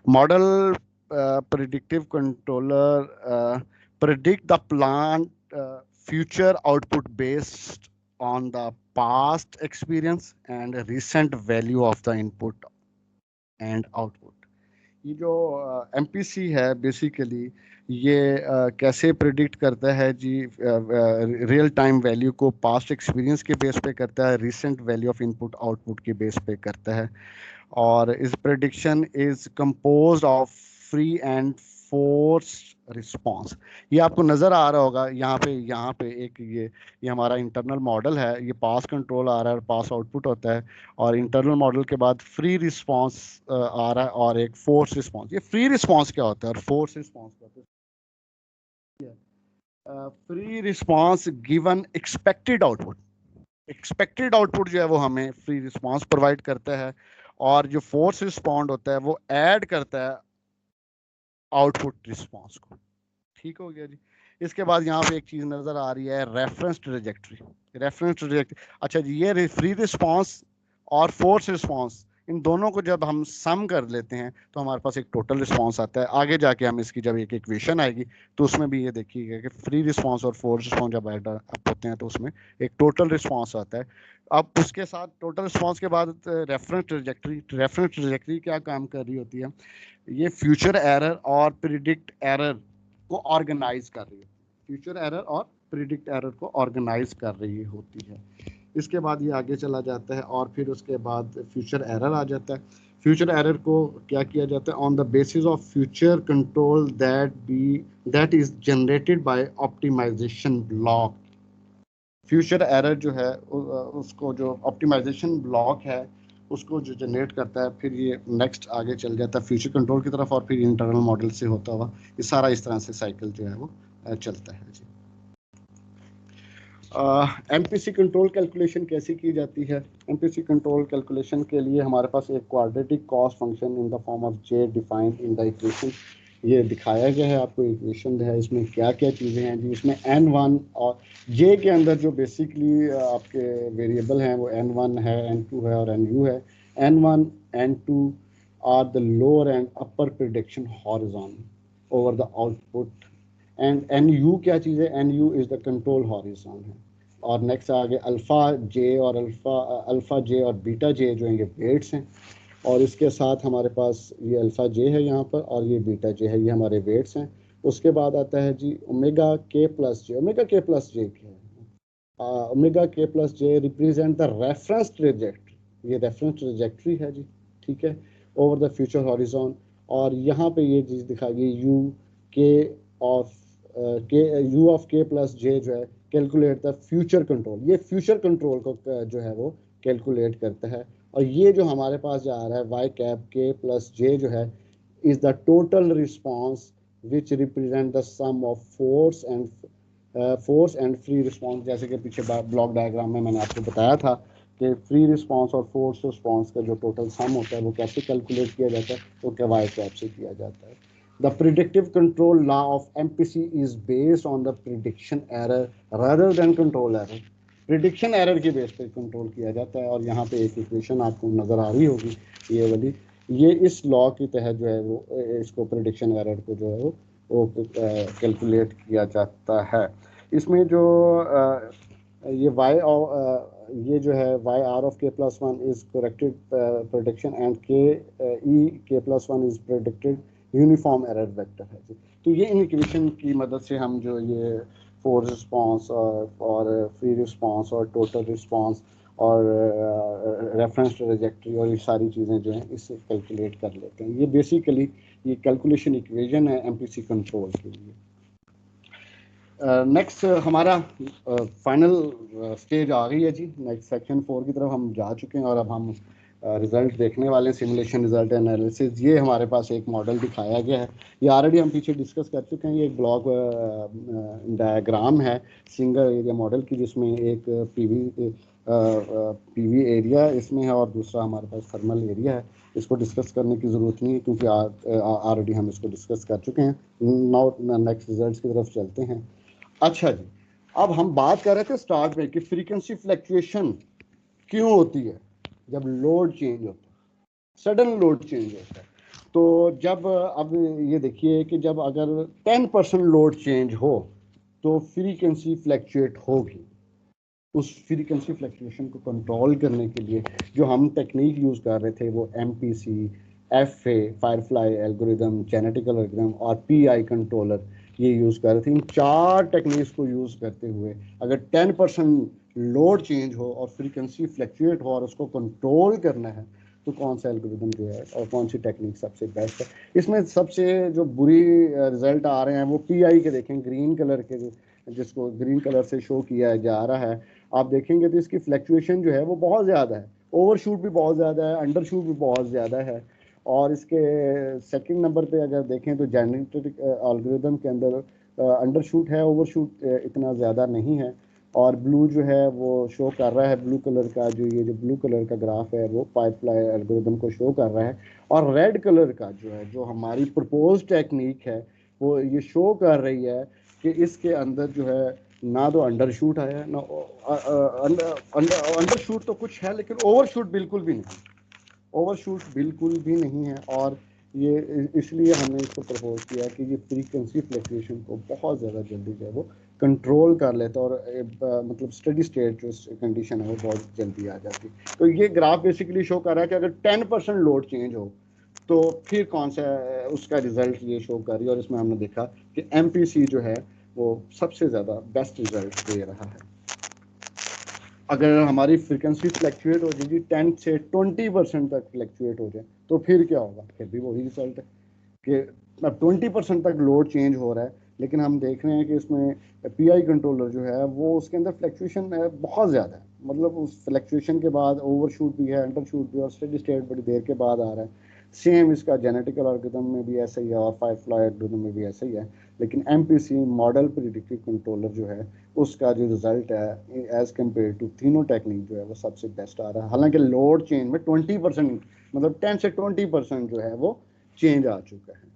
Model predictive controller predict the planned future output based on the past experience and recent value of the input and output। ये जो एमपीसी है बेसिकली ये कैसे प्रिडिक्ट करता है जी, रियल टाइम वैल्यू को पास्ट एक्सपीरियंस के बेस पे करता है, recent value of input output के बेस पे करता है। और इस prediction is composed of free and forced response. ये आपको नज़र आ रहा होगा यहाँ पे एक ये हमारा इंटरनल मॉडल है, ये पास कंट्रोल आ रहा है और पास आउटपुट होता है, और इंटरनल मॉडल के बाद फ्री रिस्पांस आ रहा है और एक फोर्स रिस्पांस। ये फ्री रिस्पांस क्या होता है और फोर्स रिस्पांस क्या होता है? Free response given expected output जो है वो हमें फ्री रिस्पांस प्रोवाइड करता है, और जो फोर्स रिस्पॉन्ड होता है वो ऐड करता है आउटपुट रिस्पांस को। ठीक हो गया जी। इसके बाद यहाँ पे एक चीज नजर आ रही है, रेफरेंस ट्रेजेक्टरी। अच्छा जी, ये फ्री रिस्पांस और फोर्स रिस्पांस, इन दोनों को जब हम सम कर लेते हैं तो हमारे पास एक टोटल रिस्पांस आता है। आगे जाके हम इसकी जब एक इक्वेशन आएगी तो उसमें भी ये देखिएगा कि फ्री रिस्पांस और फोर्स रिस्पांस जब ऐड अप होते हैं तो उसमें एक टोटल रिस्पांस आता है। अब उसके साथ टोटल रिस्पांस के बाद रेफरेंस ट्रेजेक्टरी क्या काम कर रही होती है? ये फ्यूचर एरर और प्रिडिक्ट एरर को ऑर्गेनाइज कर रही है, फ्यूचर एरर और प्रिडिक्ट एरर को ऑर्गेनाइज कर रही होती है। इसके बाद ये आगे चला जाता है और फिर उसके बाद फ्यूचर एरर आ जाता है। फ्यूचर एरर को क्या किया जाता है? On the basis of future control that is generated by optimisation block. Future error जो है उसको जो ऑप्टिमाइजेशन ब्लॉक है उसको जो जनरेट करता है, फिर ये नेक्स्ट आगे चल जाता है फ्यूचर कंट्रोल की तरफ, और फिर इंटरनल मॉडल से होता हुआ ये सारा इस तरह से साइकिल जो है वो चलता है जी। एमपीसी कंट्रोल कैलकुलेशन कैसे की जाती है? एमपीसी कंट्रोल कैलकुलेशन के लिए हमारे पास एक quadratic cost function in the form of J defined in the equation, ये दिखाया गया है आपको इक्वेशन है। इसमें क्या क्या चीज़ें हैं जी? इसमें n1 और जे के अंदर जो बेसिकली आपके वेरिएबल हैं वो n1 है, n2 है और nu है। n1 n2 are the lower and upper prediction horizon over the output, and nu क्या चीज़ है? nu is the control horizon है। और नेक्स्ट आगे अल्फ़ा जे और बीटा जे जो हैं ये वेट्स हैं, और इसके साथ हमारे पास ये अल्फ़ा जे है यहाँ पर और ये बीटा जे है, ये हमारे वेट्स हैं। उसके बाद आता है जी ओमेगा के प्लस जे। ओमेगा के प्लस जे क्या है? ओमेगा के plus J represent the reference trajectory, ये रेफरेंस ट्रेजेक्ट्री है जी, ठीक है, ओवर द फ्यूचर हॉरिजॉन। और यहाँ पे ये चीज़ दिखाई गई you of K plus J जो है कैलकुलेट द फ्यूचर कंट्रोल, ये फ्यूचर कंट्रोल को जो है वो कैलकुलेट करता है। और ये जो हमारे पास जा रहा है वाई कैप के प्लस जे जो है is the total response which represent the sum of force and free response. जैसे कि पीछे ब्लॉक डायग्राम में मैंने आपको बताया था कि फ्री रिस्पांस और फोर्स रिस्पांस का जो टोटल सम होता है वो कैसे कैलकुलेट किया जाता है, तो क्या वाई कैप से किया जाता है। The predictive control law of MPC is based on the prediction error rather than control error। Prediction error के बेस पे कंट्रोल किया जाता है। और यहाँ पे एक इक्वेशन आपको नज़र आ रही होगी ये वाली, ये इस लॉ के तहत जो है वो इसको प्रिडिक्शन एरर को जो है वो कैलकुलेट किया जाता है। इसमें जो ये ये जो है Y R of K plus one is corrected prediction and K plus one is predicted uniform error vector है जी। तो ये इन इक्वेशन की मदद से हम जो ये फोर्स रिस्पांस और फ्री रिस्पांस और टोटल रिस्पांस और रेफरेंस ट्रेजेक्टरी और ये सारी चीज़ें जो हैं इससे कैलकुलेट कर लेते हैं। ये बेसिकली ये कैलकुलेशन इक्वेशन है एमपीसी कंट्रोल के लिए। नेक्स्ट हमारा फाइनल स्टेज आ गई है जी। नेक्स्ट सेक्शन 4 की तरफ हम जा चुके हैं और अब हम रिजल्ट देखने वाले हैं, सिमुलेशन रिजल्ट एनालिसिस। ये हमारे पास एक मॉडल दिखाया गया है, ये ऑलरेडी हम पीछे डिस्कस कर चुके हैं। ये एक ब्लॉक डायग्राम है सिंगल एरिया मॉडल की, जिसमें एक पीवी एरिया इसमें है और दूसरा हमारे पास थर्मल एरिया है। इसको डिस्कस करने की ज़रूरत नहीं है क्योंकि ऑलरेडी हम इसको डिस्कस कर चुके हैं। नाउ नेक्स्ट रिजल्ट्स की तरफ चलते हैं। अच्छा जी, अब हम बात कर रहे थे स्टार्ट में कि फ्रीक्वेंसी फ्लक्चुएशन क्यों होती है जब लोड चेंज होता है, सडन लोड चेंज होता है। तो जब अब ये देखिए कि जब अगर 10% लोड चेंज हो तो फ्रीक्वेंसी फ्लक्चुएट होगी। उस फ्रीक्वेंसी फ्लक्चुएशन को कंट्रोल करने के लिए जो हम टेक्निक यूज़ कर रहे थे वो MPC, FA, Firefly algorithm, genetical algorithm और PI कंट्रोलर ये यूज़ कर रहे थे। इन 4 टेक्निक्स को यूज़ करते हुए अगर 10% लोड चेंज हो और फ्रीक्वेंसी फ्लक्चुएट हो और उसको कंट्रोल करना है तो कौन सा एल्गोरिदम जो है और कौन सी टेक्निक सबसे बेस्ट है। इसमें सबसे जो बुरी रिजल्ट आ रहे हैं वो PI के देखें, ग्रीन कलर के, जिसको ग्रीन कलर से शो किया जा रहा है। आप देखेंगे तो इसकी फ्लक्चुएशन जो है वो बहुत ज़्यादा है, ओवरशूट भी बहुत ज़्यादा है, अंडरशूट भी बहुत ज़्यादा है। और इसके सेकंड नंबर पे अगर देखें तो जेनेटिक एल्गोरिदम के अंदर अंडरशूट है, ओवरशूट इतना ज़्यादा नहीं है। और ब्लू जो है वो शो कर रहा है, ब्लू कलर का जो ब्लू कलर का ग्राफ है वो फायरफ्लाई एल्गोरिदम को शो कर रहा है। और रेड कलर का जो है, जो हमारी प्रपोज टेक्निक है, वो ये शो कर रही है कि इसके अंदर जो है ना तो अंडरशूट आया ना अंडरशूट तो कुछ है लेकिन ओवरशूट बिल्कुल भी नहीं, ओवरशूट बिल्कुल भी नहीं है। और ये इसलिए हमने इसको प्रपोज किया कि ये फ्रीक्वेंसी फ्लक्चुएशन को बहुत ज़्यादा जल्दी जो है वो कंट्रोल कर लेता है और मतलब स्टेडी स्टेट जो कंडीशन है वो बहुत जल्दी आ जाती। तो ये ग्राफ बेसिकली शो कर रहा है कि अगर 10% लोड चेंज हो तो फिर कौन सा उसका रिजल्ट ये शो कर रही है। और इसमें हमने देखा कि MPC जो है वो सबसे ज़्यादा बेस्ट रिजल्ट दे रहा है। अगर हमारी फ्रीक्वेंसी फ्लक्चुएट हो जाएगी 10 से 20% तक फ्लक्चुएट हो जाए तो फिर क्या होगा, फिर भी वही रिजल्ट है कि अब 20% तक लोड चेंज हो रहा है। लेकिन हम देख रहे हैं कि इसमें PI कंट्रोलर जो है वो उसके अंदर फ्लक्चुएशन बहुत ज़्यादा है, मतलब उस फ्लक्चुएशन के बाद ओवरशूट भी है, अंडरशूट भी, और स्टेडी स्टेट बड़ी देर के बाद आ रहा है। सेम इसका जेनेटिकल एल्गोरिथम में भी ऐसा ही है और फायरफ्लाई एल्गोरिथम में भी ऐसा ही है। लेकिन MPC मॉडल प्रिडिक्टिव कंट्रोलर जो है उसका जो रिजल्ट है एज कम्पेयर टू तीनों टेक्निक जो है वो सबसे बेस्ट आ रहा है। हालांकि लोड चेंज में 20% मतलब 10 से 20% जो है वो चेंज आ चुका है।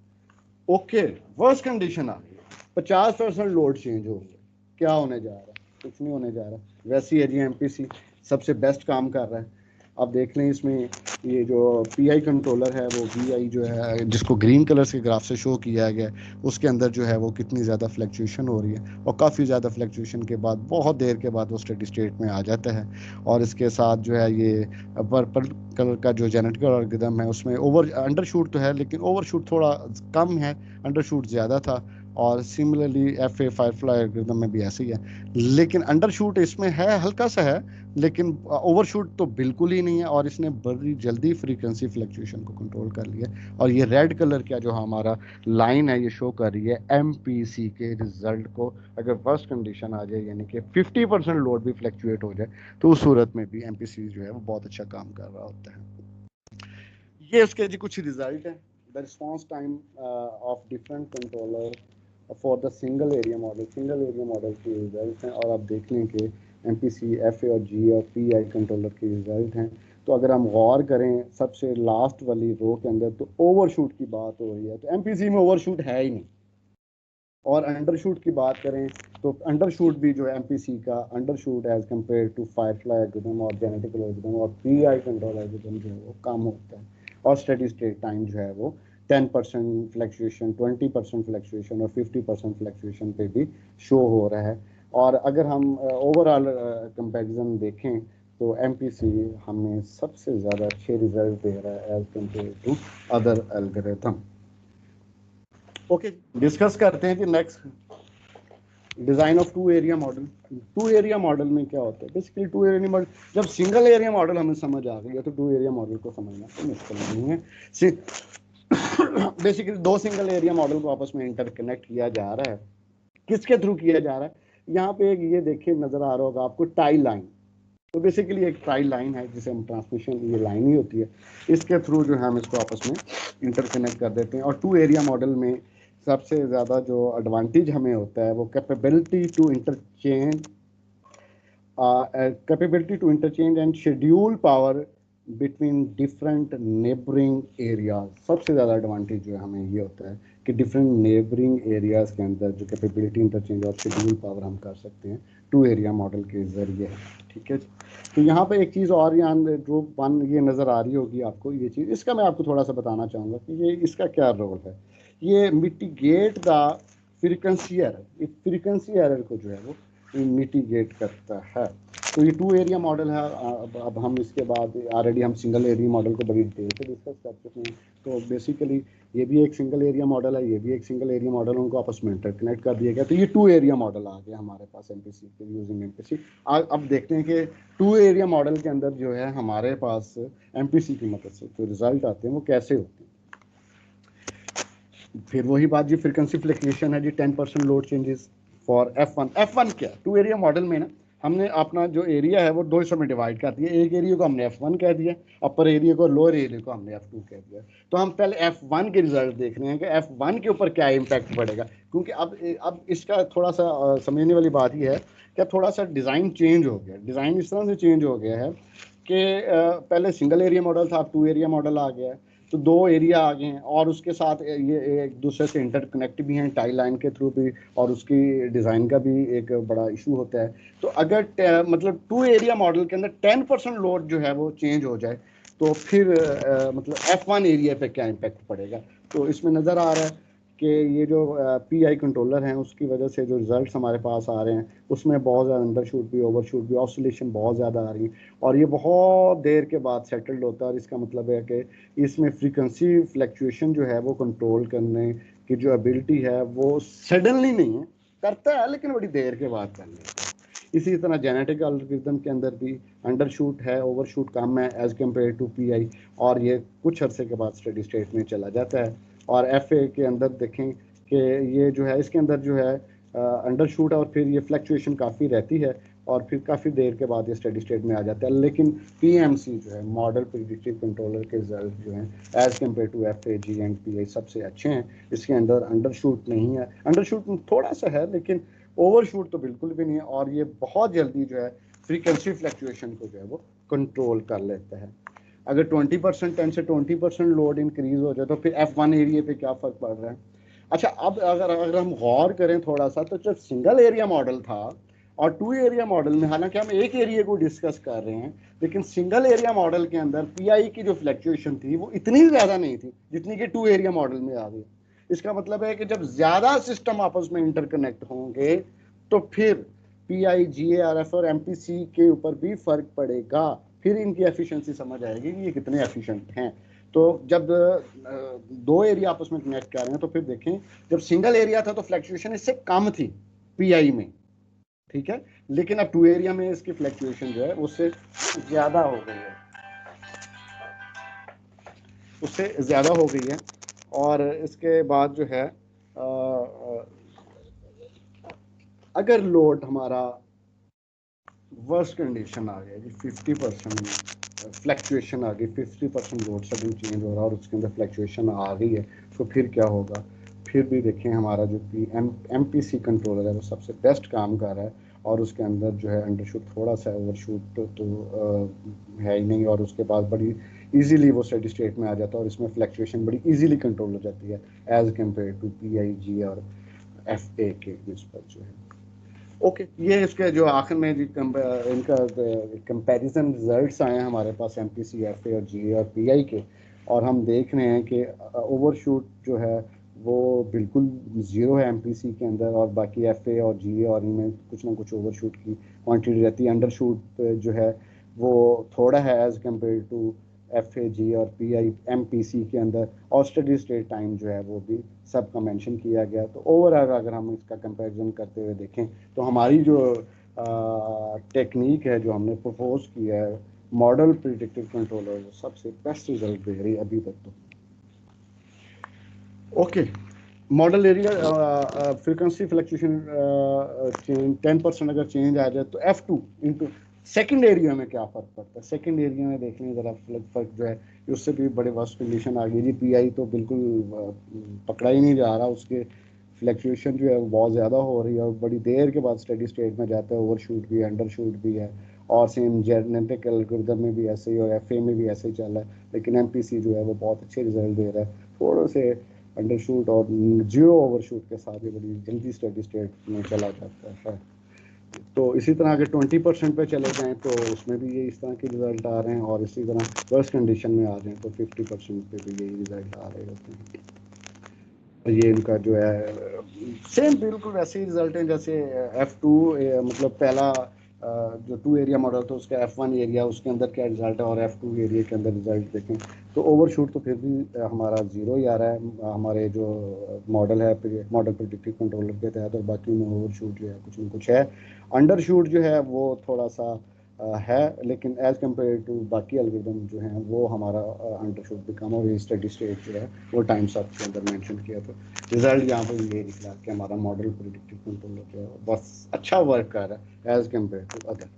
ओके, वर्स्ट कंडीशन आ गई, 50% लोड चेंज हो गया, क्या होने जा रहा है, कुछ नहीं होने जा रहा, वैसी है जी। MPC सबसे बेस्ट काम कर रहा है। अब देख लें इसमें ये जो PI कंट्रोलर है वो VI जो है जिसको ग्रीन कलर के ग्राफ से शो किया गया है उसके अंदर जो है वो कितनी ज़्यादा फ्लक्चुएशन हो रही है और काफ़ी ज़्यादा फ्लक्चुएशन के बाद बहुत देर के बाद वो स्टेडी स्टेट में आ जाता है। और इसके साथ जो है ये पर्पल कलर का जो जेनेटिकल एल्गोरिथम है उसमें अंडरशूट तो है लेकिन ओवरशूट थोड़ा कम है, अंडरशूट ज़्यादा था। और सिमिलरली FA फायरफ्लाई एल्गोरिथम में भी ऐसे ही है, लेकिन अंडरशूट इसमें है, हल्का सा है, लेकिन ओवरशूट तो बिल्कुल ही नहीं है। और इसने बड़ी जल्दी फ्रीक्वेंसी फ्लक्चुएशन को कंट्रोल कर लिया। और ये रेड कलर का जो हमारा लाइन है ये शो कर रही है MPC के रिजल्ट को। अगर फर्स्ट कंडीशन आ जाए यानी कि 50% लोड भी फ्लक्चुएट हो जाए तो उस सूरत में भी MPC जो है वो बहुत अच्छा काम कर रहा होता है। ये उसके जी कुछ रिजल्ट है। The response time of different controller for the single area model के रिजल्ट हैं। और आप देख लें कि MPC, FA और G और PI कंट्रोलर के रिजल्ट हैं। तो अगर हम गौर करें सबसे लास्ट वाली रो के अंदर तो ओवरशूट की बात हो रही है, तो MPC में ओवरशूट है ही नहीं। और अंडरशूट की बात करें तो अंडरशूट भी जो है MPC का undershoot as compare to firefly algorithm और जेनेटिकल एल्गोरिथम और PI कंट्रोल एल्गोरिथम जो है वो कम होता है। और स्टेडी स्टेट टाइम जो है वो 10% फ्लक्चुएशन, 20% फ्लक्चुएशन और 50% फ्लक्चुएशन पे भी शो हो रहा है। और अगर हम ओवरऑल कंपैरिजन देखें तो MPC हमें सबसे ज़्यादा अच्छे रिजल्ट दे रहा है as compare to other algorithm. Okay, discuss करते हैं कि next design of two area model. Two area model में क्या होता है, बेसिकली टू एरिया मॉडल, जब सिंगल एरिया मॉडल हमें समझ आ गई है तो टू एरिया मॉडल को समझना तो मुश्किल नहीं है। बेसिकली दो सिंगल एरिया मॉडल को आपस में इंटरकनेक्ट किया जा रहा है किसके थ्रू किया जा रहा है? यहाँ पे एक ये देखिए नजर आ रहा होगा आपको टाई लाइन। तो बेसिकली एक टाई लाइन है जिसे हम ट्रांसमिशन, ये लाइन ही होती है, इसके थ्रू जो है हम इसको आपस में इंटरकनेक्ट कर देते हैं। और टू एरिया मॉडल में सबसे ज़्यादा जो एडवांटेज हमें होता है वो capability to interchange capability to interchange and schedule power between different neighboring areas। सबसे ज़्यादा एडवांटेज जो है हमें ये होता है कि डिफरेंट नेबरिंग एरियाज के अंदर जो कैपेबिलिटी इंटरचेंज और शेड्यूल पावर हम कर सकते हैं टू एरिया मॉडल के ज़रिए। ठीक है, तो यहाँ पे एक चीज़ और यहाँ जो वन ये नज़र आ रही होगी आपको, ये चीज़ इसका मैं आपको थोड़ा सा बताना चाहूँगा कि ये इसका क्या रोल है। ये मिटिगेट द फ्रीक्वेंसी एरर, ये फ्रीक्वेंसी एरर को जो है वो मिटिगेट करता है। तो ये टू एरिया मॉडल है। अब हम इसके बाद ऑलरेडी हम सिंगल एरिया मॉडल को बड़ी डिटेल से डिस्कस कर चुके हैं। तो बेसिकली ये भी एक सिंगल एरिया मॉडल है, ये भी एक सिंगल एरिया मॉडल, उनको आपस में इंटरकनेक्ट कर दिया गया। तो ये टू एरिया मॉडल आ गया हमारे पास एमपीसी के, यूजिंग एमपीसी। अब देखते हैं कि टू एरिया मॉडल के अंदर जो है हमारे पास एमपीसी की मदद से जो रिजल्ट आते हैं वो कैसे होते हैं। फिर वही बात जी, फ्रीक्वेंसी फ्लक्चुएशन है जी, 10% लोड चेंजेस फॉर F1 क्या टू एरिया मॉडल में ना हमने अपना जो एरिया है वो दो हिस्सों में डिवाइड कर दिया। एक एरिया को हमने F1 कह दिया, अपर एरिया को, लोअर एरिया को हमने F2 कह दिया। तो हम पहले F1 के रिजल्ट देख रहे हैं कि F1 के ऊपर क्या इम्पैक्ट पड़ेगा, क्योंकि अब इसका थोड़ा सा समझने वाली बात ही है कि थोड़ा सा डिज़ाइन चेंज हो गया। डिज़ाइन इस तरह से चेंज हो गया है कि पहले सिंगल एरिया मॉडल था, अब टू एरिया मॉडल आ गया है। तो दो एरिया आ गए हैं और उसके साथ ये एक दूसरे से इंटरकनेक्ट भी हैं टाई लाइन के थ्रू भी, और उसकी डिज़ाइन का भी एक बड़ा इशू होता है। तो अगर मतलब टू एरिया मॉडल के अंदर 10% लोड जो है वो चेंज हो जाए तो फिर मतलब F1 एरिया पे क्या इम्पेक्ट पड़ेगा। तो इसमें नज़र आ रहा है कि ये जो PI कंट्रोलर हैं उसकी वजह से जो रिजल्ट्स हमारे पास आ रहे हैं उसमें बहुत ज़्यादा अंडरशूट भी, ओवरशूट भी, ऑसिलेशन बहुत ज़्यादा आ रही है, और ये बहुत देर के बाद सेटल्ड होता है। और इसका मतलब है कि इसमें फ्रीक्वेंसी फ्लक्चुएशन जो है वो कंट्रोल करने की जो एबिलिटी है वो सडनली नहीं है, करता है लेकिन बड़ी देर के बाद कर लेता है। इसी तरह जेनेटिक एल्गोरिथम के अंदर भी अंडरशूट है, ओवरशूट कम है एज कम्पेयर टू PI, और ये कुछ अरसे के बाद स्टडी स्टेट में चला जाता है। और FA के अंदर देखें कि ये जो है इसके अंदर जो है अंडरशूट है और फिर ये फ्लक्चुएशन काफ़ी रहती है और फिर काफ़ी देर के बाद ये स्टडी स्टेट में आ जाता है। लेकिन PMC जो है मॉडल प्रिडिक्टिव कंट्रोलर के रिजल्ट जो हैं as compare to FA, G and PI सबसे अच्छे हैं। इसके अंदर अंडरशूट नहीं है, अंडरशूट थोड़ा सा है लेकिन ओवरशूट तो बिल्कुल भी नहीं है, और ये बहुत जल्दी जो है फ्रीक्वेंसी फ्लक्चुएशन को जो है वो कंट्रोल कर लेता है। अगर 20% 10 से 20% लोड इंक्रीज हो जाए तो फिर F1 एरिया पे क्या फ़र्क पड़ रहा है। अच्छा, अब अगर हम गौर करें थोड़ा सा, तो जब सिंगल एरिया मॉडल था और टू एरिया मॉडल में, हालांकि हम एक एरिया को डिस्कस कर रहे हैं, लेकिन सिंगल एरिया मॉडल के अंदर PI की जो फ्लक्चुएशन थी वो इतनी ज़्यादा नहीं थी जितनी कि टू एरिया मॉडल में आ गई। इसका मतलब है कि जब ज़्यादा सिस्टम आपस में इंटरकनेक्ट होंगे तो फिर PI, GARF और MPC के ऊपर भी फर्क पड़ेगा। फिर इनकी एफिशिएंसी समझ आएगी कि ये कितने एफिशिएंट हैं। तो जब दो एरिया आपस में कनेक्ट कर रहे हैं तो फिर देखें, जब सिंगल एरिया था तो फ्लक्चुएशन इससे कम थी PI में, ठीक है, लेकिन अब टू एरिया में इसकी फ्लक्चुएशन जो है उससे ज़्यादा हो गई है, उससे ज़्यादा हो गई है। और इसके बाद जो है अगर लोड हमारा वर्स्ट कंडीशन आ गया जी, 50% फ्लक्चुएशन आ गई, 50% लोड सडन चेंज हो रहा है और उसके अंदर फ्लक्चुएशन आ गई है, तो फिर क्या होगा। फिर भी देखें हमारा जो MPC कंट्रोलर है वो सबसे बेस्ट काम कर रहा है, और उसके अंदर जो है अंडरशूट थोड़ा सा, ओवरशूट तो है ही नहीं, और उसके बाद बड़ी इजीली वो स्टेडी स्टेट में आ जाता है और इसमें फ्लक्चुएशन बड़ी इजीली कंट्रोल हो जाती है as compare to PI, G और FA के निस्बत जो है। ओके, ये इसके जो आखिर में इनका कंपैरिजन रिजल्ट्स आए हैं हमारे पास MPC, FA और GA और PI के, और हम देख रहे हैं कि ओवरशूट जो है वो बिल्कुल ज़ीरो है MPC के अंदर, और बाकी FA और GA और इनमें कुछ ना कुछ ओवरशूट की क्वांटिटी रहती है। अंडरशूट जो है वो थोड़ा है as compare to FA, G और PI MPC के अंदर, और स्टडी स्टेट टाइम जो है वो भी सबका मेंशन किया गया। तो ओवरऑल अगर हम इसका कंपैरिजन करते हुए देखें तो हमारी जो टेक्निक है जो हमने प्रपोज किया है मॉडल प्रिडिक्टिव कंट्रोलर, वो सबसे बेस्ट रिजल्ट दे रही है अभी तक तो। Okay, model area frequency fluctuation change 10% अगर चेंज आ जाए तो F2 इंटू सेकेंड एरिया में क्या फ़र्क पड़ता है। सेकेंड एरिया में देख लें ज़रा फ़र्क जो है उससे भी बड़े वास्ट कंडीशन आ गई जी। PI तो बिल्कुल पकड़ा ही नहीं जा रहा, उसके फ्लक्चुएशन जो है वो बहुत ज़्यादा हो रही है और बड़ी देर के बाद स्टडी स्टेट में जाता है, ओवर शूट भी है, अंडर शूट भी है। और सेम जेनेटिक एल्गोरिथम में भी ऐसे ही और FA में भी ऐसे ही चल रहा है। लेकिन MPC जो है वो बहुत अच्छे रिजल्ट दे रहा है, थोड़े से अंडरशूट और जीरो ओवरशूट के साथ ही बड़ी जल्दी स्टडी स्टेट में चला जाता है। तो इसी तरह अगर 20% पे चले जाएं तो उसमें भी ये इस तरह के रिजल्ट आ रहे हैं, और इसी तरह वर्स्ट कंडीशन में आ जाएं तो 50% पे भी यही रिजल्ट आ रहे होते हैं। ये इनका जो है सेम बिल्कुल वैसे ही रिजल्ट है जैसे F2 मतलब पहला जो 2 एरिया मॉडल था उसका F1 एरिया, उसके अंदर क्या रिजल्ट है, और F2 एरिया के अंदर रिजल्ट देखें तो ओवरशूट तो फिर भी हमारा जीरो ही आ रहा है हमारे जो मॉडल है, मॉडल प्रेडिक्टिव कंट्रोलर के तहत, और बाकी में ओवरशूट जो है कुछ न कुछ है। अंडरशूट जो है वो थोड़ा सा है, लेकिन एज कम्पेयर टू बाकी एल्गोरिदम जो हैं वो हमारा अंडरशूट भी कम, और स्टडी स्टेट जो है वो टाइम सब के अंदर मेंशन किया। तो रिजल्ट यहाँ पर ये निकला कि हमारा मॉडल प्रेडिक्टिव कंट्रोलर जो है बस अच्छा वर्क कर रहा है एज कम्पेयर टू अदर।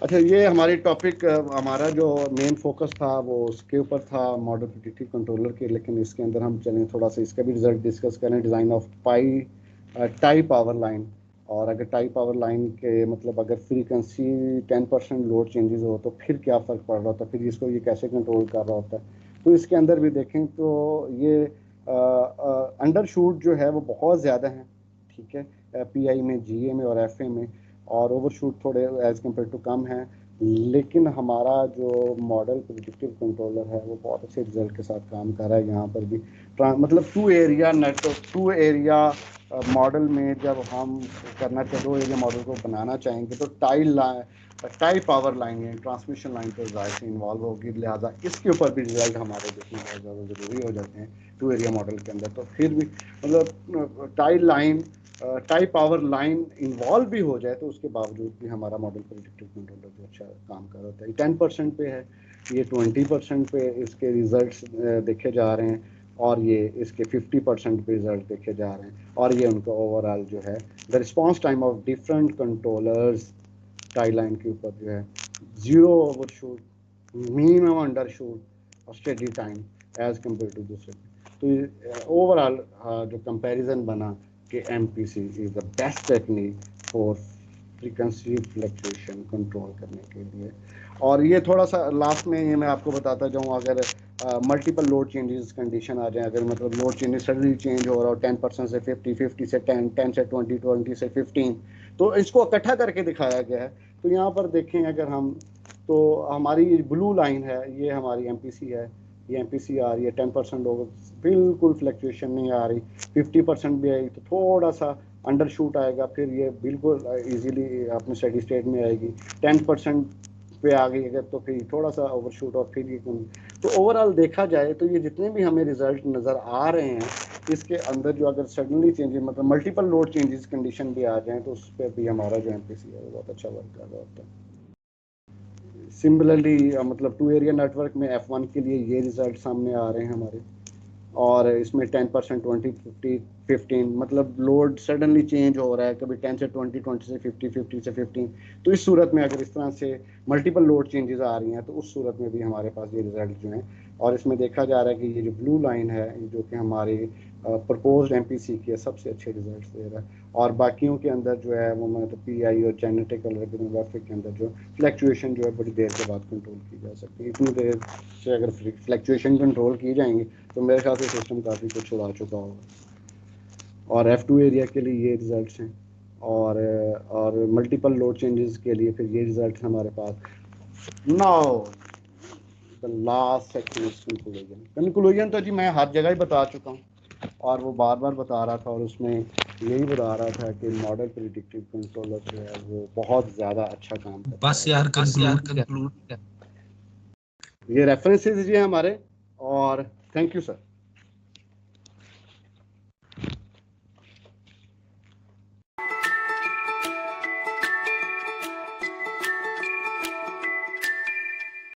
अच्छा, ये हमारी टॉपिक हमारा जो मेन फोकस था वो उसके ऊपर था मॉडल प्रेडिक्टिव कंट्रोलर के, लेकिन इसके अंदर हम चलें थोड़ा सा इसका भी रिजल्ट डिस्कस करें, design of tie power line. और अगर टाई पावर लाइन के मतलब अगर फ्रीक्वेंसी 10% लोड चेंजेस हो तो फिर क्या फ़र्क पड़ रहा होता है, फिर इसको ये कैसे कंट्रोल कर रहा होता है। तो इसके अंदर भी देखें तो ये अंडर शूट जो है वो बहुत ज़्यादा है, ठीक है, PI में, GA में और FA में, और ओवरशूट थोड़े एज कम्पेयर टू कम है। लेकिन हमारा जो मॉडल प्रेडिक्टिव कंट्रोलर है वो बहुत अच्छे रिजल्ट के साथ काम कर रहा है। यहाँ पर भी मतलब 2 एरिया नेटवर्क 2 एरिया मॉडल में जब हम करना चाहिए 2 एरिया मॉडल को बनाना चाहेंगे तो टाई पावर लाइन या ट्रांसमिशन लाइन तो ज़ाहिर से इन्वॉल्व होगी, लिहाजा इसके ऊपर भी रिजल्ट हमारे देखने बहुत ज़्यादा ज़रूरी हो जाते हैं 2 एरिया मॉडल के अंदर। तो फिर भी मतलब टाई पावर लाइन इन्वॉल्व भी हो जाए तो उसके बावजूद भी हमारा मॉडल प्रेडिक्टिव कंट्रोलर जो अच्छा काम कर रहा है। 10% पे है, ये 20% पे इसके रिजल्ट्स देखे जा रहे हैं, और ये इसके 50% पे रिजल्ट देखे जा रहे हैं, और ये उनका ओवरऑल जो है the response time of different controllers tie line के ऊपर जो है जीरो ओवरशूट, मिनिमम अंडरशूट और steady time as compare to दूसरे। तो ओवरऑल जो कंपैरिजन बना कि MPC is the best technique for frequency fluctuation control करने के लिए। और ये थोड़ा सा लास्ट में ये मैं आपको बताता जाऊँ, अगर मल्टीपल लोड चेंजेस कंडीशन आ जाए, अगर मतलब लोड चेंजेस सडनली चेंज हो रहा हो 10% से 50, 50 से 10, 10 से 20, 20 से 15, तो इसको इकट्ठा करके दिखाया गया है। तो यहाँ पर देखें अगर हम, तो हमारी ब्लू लाइन है ये हमारी MPC है, ये MPC आ रही है 10% होगा, बिल्कुल फ्लक्चुएशन नहीं आ रही। 50% भी आई तो थोड़ा सा अंडर शूट आएगा, फिर ये बिल्कुल इजीली अपने स्टेडी स्टेट में आएगी। 10% पे आ गई अगर तो फिर थोड़ा सा ओवरशूट, और फिर ये तो ओवरऑल देखा जाए तो ये जितने भी हमें रिजल्ट नज़र आ रहे हैं इसके अंदर जो अगर सडनली चेंजेस मतलब मल्टीपल लोड चेंजेस कंडीशन भी आ जाए तो उस पर भी हमारा जो MPC है वो बहुत अच्छा वर्क कर रहा होता है। सिमिलरली मतलब 2 एरिया नेटवर्क में F1 के लिए ये रिजल्ट सामने आ रहे हैं हमारे, और इसमें 10%, 20, 50, 15 मतलब लोड सडनली चेंज हो रहा है, कभी 10 से 20, 20 से 50, 50 से 15। तो इस सूरत में अगर इस तरह से मल्टीपल लोड चेंजेस आ रही हैं तो उस सूरत में भी हमारे पास ये रिजल्ट जो हैं, और इसमें देखा जा रहा है कि ये जो ब्लू लाइन है जो कि हमारी प्रपोज्ड MPC के सबसे अच्छे रिजल्ट दे रहा है। और बाकियों के अंदर जो है वो मतलब PI और जेनेटिक एल्गोरिथम के अंदर जो फ्लक्चुएशन जो है बड़ी देर के बाद कंट्रोल की जा सकती है। इतनी देर से अगर फ्लक्चुएशन कंट्रोल की जाएंगी तो मेरे ख्याल से सिस्टम काफ़ी कुछ उड़ा चुका होगा। और F2 एरिया के लिए ये रिजल्ट्स हैं, और मल्टीपल लोड चेंजेस के लिए फिर ये रिजल्ट हमारे पास। Now the last section is conclusion. Conclusion तो जी मैं हर जगह ही बता चुका हूँ, और वो बार बार बता रहा था, और उसमें यही बता रहा था कि मॉडल प्रेडिक्टिव कंट्रोलर जो है वो बहुत ज़्यादा अच्छा काम करता है। बस यार कंक्लूड। ये रेफरेंसेस जी हमारे, और थैंक यू सर।